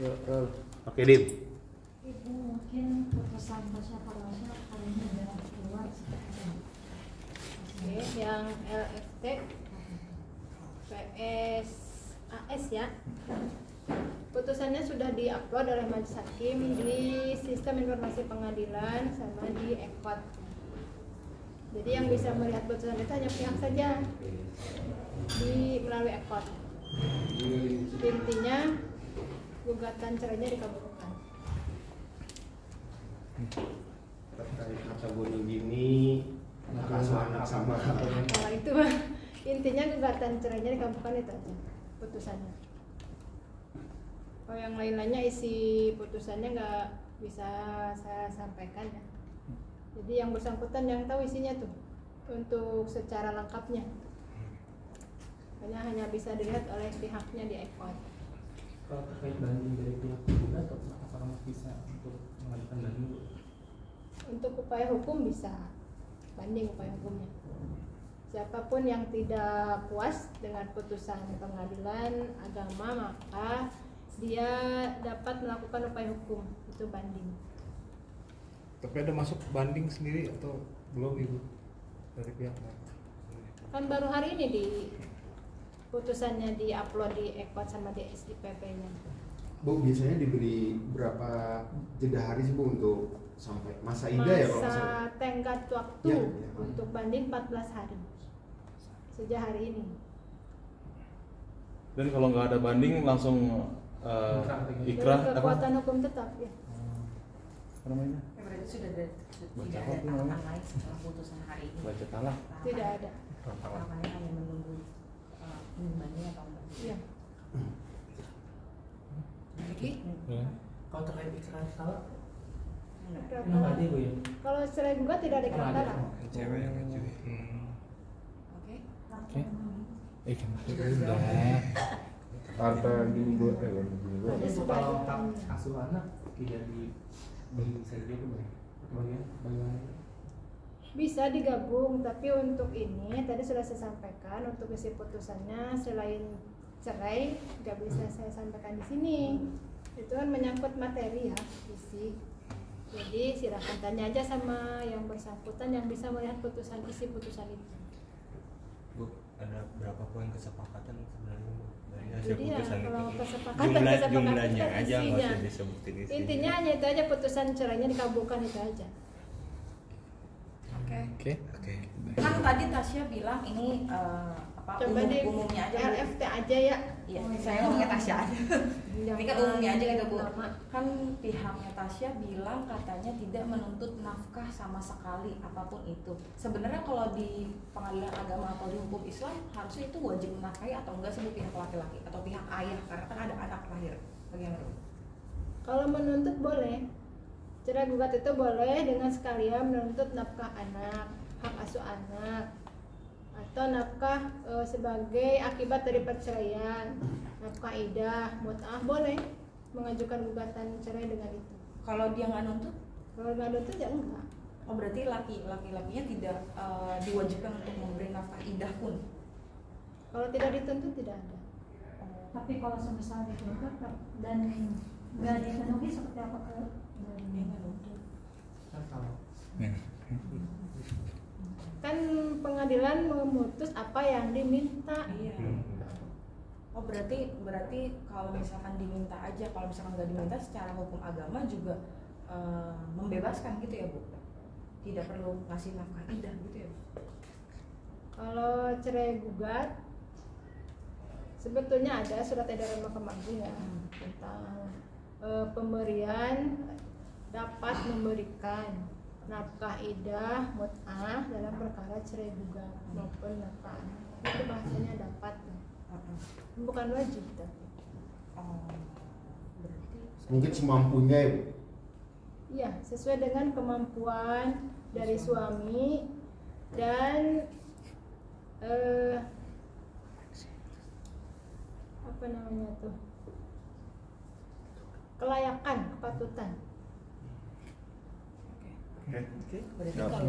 Yuk, roll. Oke, Dim. Ibu mungkin pesan pasca kali ini udah keluar. Oke, yang LFT PSAS ya. Putusannya sudah diupload oleh Majelis Hakim di Sistem Informasi Pengadilan sama di EKOT. Jadi yang bisa melihat putusan itu hanya pihak saja melalui EKOT. Intinya gugatan cerainya dikabulkan. Terkait kata bunuh gini, kasus anak sama. Kalau itu mah intinya gugatan cerainya dikabulkan itu aja putusannya. Kalau yang lain-lainnya isi putusannya nggak bisa saya sampaikan ya. Jadi yang bersangkutan yang tahu isinya tuh untuk secara lengkapnya. Hanya bisa dilihat oleh pihaknya di EKOT. Kalau terkait banding dari pihak tergugat, apakah bisa untuk mengajukan banding? Untuk upaya hukum bisa banding upaya hukumnya. Siapapun yang tidak puas dengan putusan pengadilan agama maka dia dapat melakukan upaya hukum, itu banding. Tapi ada masuk banding sendiri atau belum Ibu dari pihak? Kan baru hari ini di putusannya di-upload di EKOT sama di SIPP-nya. Bu, biasanya diberi berapa jeda hari sih Bu untuk sampai masa idah ya kalau Masa tenggat waktu ya. untuk banding 14 hari sejak hari ini. Dan kalau nggak ada banding langsung ikrah apa? Kekuatan hukum tetap ya. Apa namanya? Ya, berarti sudah ada Baca tidak apa ada namanya? tahapan lain setelah putusan hari ini. Baca talak. Tidak ada. Tahapannya hanya menunggu banding atau enggak. Iya. Jadi Kalau terkait ikrar talak, Ikrar kenapa talak. ada Bu ya? Kalau cerai juga tidak ada ikrar talak. Cewek yang ngajuin. oke. Oke. Kan Sudah. kata gini gue Ada Itu sebagai kalau pertanyaan. asuh anak tidak dibagi saja itu bagaimana? Bisa digabung, tapi untuk ini tadi sudah saya sampaikan untuk isi putusannya selain cerai nggak bisa saya sampaikan di sini. Itu kan menyangkut materi ya isi. Jadi silakan tanya aja sama yang bersangkutan yang bisa melihat putusan isi putusan itu. Bu, ada berapa poin kesepakatan sebenarnya Bu? Dari hasil Jadi ya putusan kalau itu kesepakatan jumlahnya kan aja nggak isinya. usah disebutin isinya. Intinya hanya itu aja, putusan cerainya dikabulkan itu aja. Oke. Oke. Kan tadi Tasya bilang ini Coba di umumnya aja Bu. LFT aja ya. Iya, saya ngomongnya Tasya aja. Ini kan umumnya aja gitu Bu. Nama. Kan pihaknya Tasya bilang katanya tidak menuntut nafkah sama sekali apapun itu. Sebenarnya kalau di pengadilan agama atau di hukum Islam harusnya itu wajib menafkahi atau enggak sih Bu, pihak laki-laki atau pihak ayah karena kan ada anak lahir. Bagaimana Bu? Kalau menuntut boleh. Cerai gugat itu boleh dengan sekalian menuntut nafkah anak, hak asuh anak, atau nafkah sebagai akibat dari perceraian, nafkah idah, mut'ah, boleh mengajukan gugatan cerai dengan itu. Kalau dia nggak nuntut, Kalau nggak nuntut ya enggak. oh berarti laki-lakinya tidak diwajibkan untuk memberi nafkah idah pun. Kalau tidak dituntut tidak ada. Tapi kalau semisal digugat dan nggak dipenuhi seperti apa Dia nggak nuntut. Kan kalau Kan pengadilan memutus apa yang diminta. Iya. Oh berarti kalau misalkan diminta aja, kalau misalkan nggak diminta secara hukum agama juga membebaskan gitu ya Bu? Tidak perlu ngasih nafkah idah gitu ya Bu? Kalau cerai gugat sebetulnya ada surat edaran Mahkamah Agung ya tentang pemberian dapat memberikan nafkah idah mut'ah dalam perkara cerai gugat maupun nafkah anak. Itu bahasanya dapat ya. Bukan wajib tapi. Oh berarti mungkin semampunya ya Bu. Iya, sesuai dengan kemampuan dari suami dan apa namanya tuh, kelayakan, kepatutan. berarti kalau